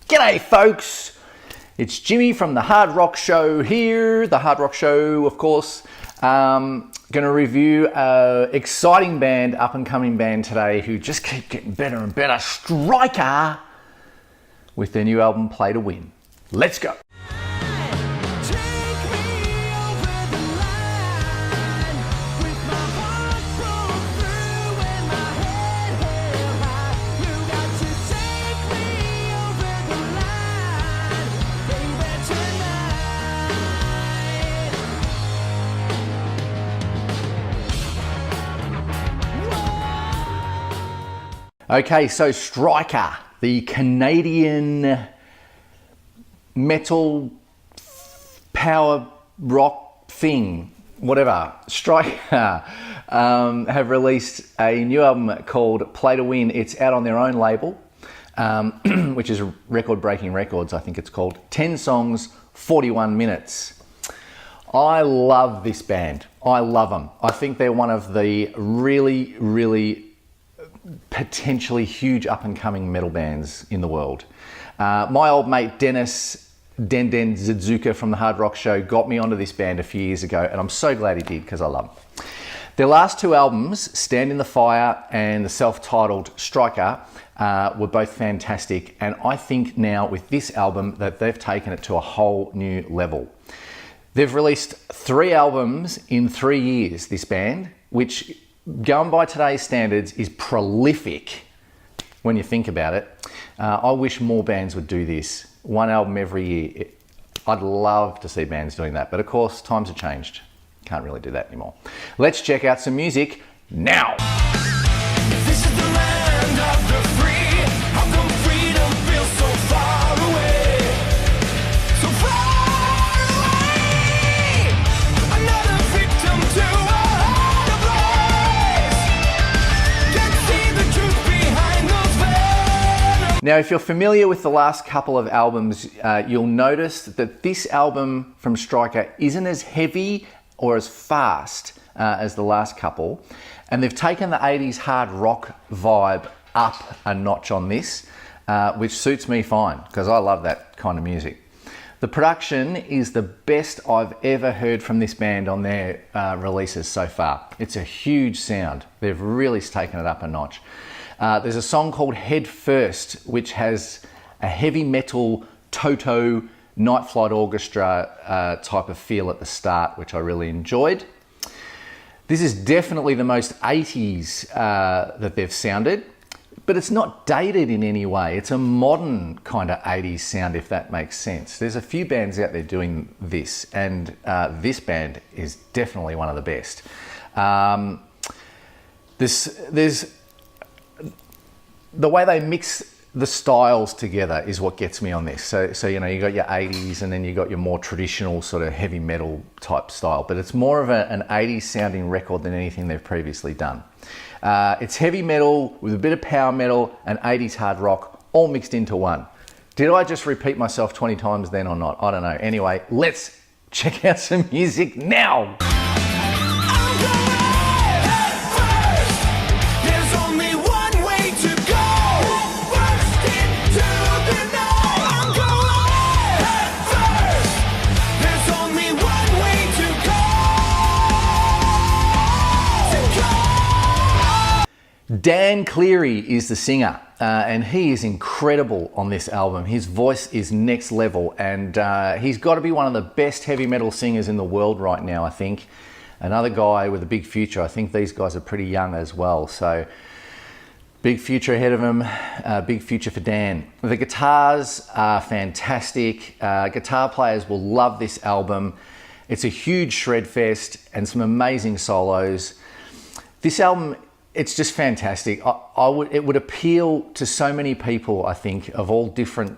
G'day folks, it's Jimmy from the Hard Rock Show here. The Hard Rock Show, of course. Going to review an exciting band, up and coming band today who just keep getting better and better. Striker with their new album Play to Win. Let's go. Okay, so Striker, the Canadian metal power rock thing, whatever, Striker, have released a new album called Play to Win. It's out on their own label, which is Record Breaking Records, I think it's called. 10 songs, 41 minutes. I love this band. I love them. I think they're one of the really potentially huge up-and-coming metal bands in the world. My old mate Dennis Den Zidzuka from the Hard Rock Show got me onto this band a few years ago, and I'm so glad he did because I love them. Their last two albums, Stand in the Fire and the self-titled Striker, were both fantastic, and I think now with this album that they've taken it to a whole new level. They've released 3 albums in 3 years, this band, which, going by today's standards, is prolific when you think about it. I wish more bands would do this. 1 album every year. I'd love to see bands doing that, but of course times have changed. Can't really do that anymore. Let's check out some music now. This is the land of the free. How come freedom feels so far away? So far away. Another victim to a harder place. Can't see the truth behind those veils. Now, if you're familiar with the last couple of albums, you'll notice that this album from Striker isn't as heavy or as fast as the last couple. And they've taken the 80s hard rock vibe up a notch on this, which suits me fine because I love that kind of music. The production is the best I've ever heard from this band on their releases so far. It's a huge sound. They've really taken it up a notch. There's a song called Head First, which has a heavy metal Toto Night Flight Orchestra type of feel at the start, which I really enjoyed. This is definitely the most 80s that they've sounded, but it's not dated in any way. It's a modern kind of 80s sound, if that makes sense. There's a few bands out there doing this, and this band is definitely one of the best. There's the way they mix the styles together is what gets me on this. So you know, you got your 80s and then you got your more traditional sort of heavy metal type style, but it's more of an 80s sounding record than anything they've previously done. It's heavy metal with a bit of power metal and 80s hard rock all mixed into one. Did I just repeat myself 20 times then or not? I don't know. Anyway, let's check out some music now. Dan Cleary is the singer, and he is incredible on this album. His voice is next level, and he's got to be one of the best heavy metal singers in the world right now, I think. Another guy with a big future. I think these guys are pretty young as well, so big future ahead of him, big future for Dan. The guitars are fantastic. Guitar players will love this album. It's a huge shred fest and some amazing solos. This album, it's just fantastic. It would appeal to so many people, I think, of all different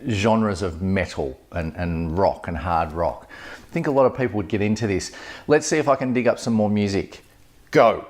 genres of metal and rock and hard rock. I think a lot of people would get into this. Let's see if I can dig up some more music. Go.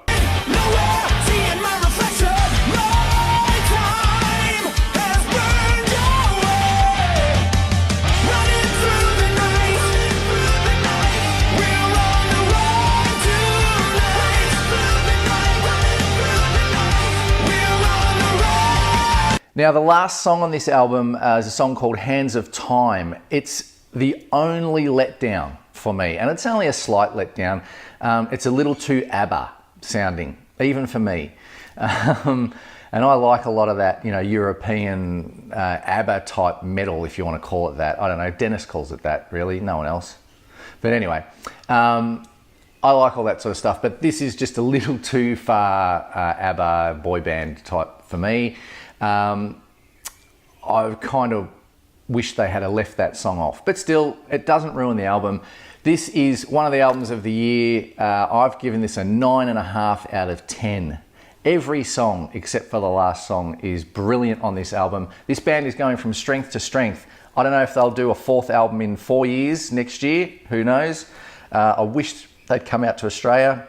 Now, the last song on this album is a song called Hands of Time. It's the only letdown for me, and it's only a slight letdown. It's a little too ABBA sounding, even for me. And I like a lot of that, European ABBA type metal, if you want to call it that. I don't know, Dennis calls it that, really, no one else. But anyway, I like all that sort of stuff, but this is just a little too far ABBA boy band type for me. I kind of wish they had left that song off, but still, it doesn't ruin the album. This is one of the albums of the year. I've given this a 9.5 out of 10. Every song except for the last song is brilliant on this album. This band is going from strength to strength. I don't know if they'll do a fourth album in 4 years next year. Who knows? I wish they'd come out to Australia.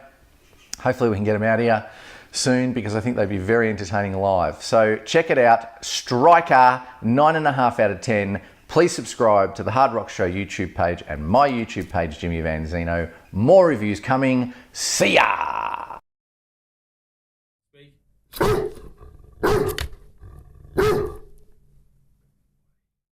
Hopefully we can get them out here soon because I think they'd be very entertaining live. So check it out. Striker, 9.5 out of 10. Please subscribe to the Hard Rock Show YouTube page and my YouTube page, Jimmy Van Zeno. More reviews coming. See ya!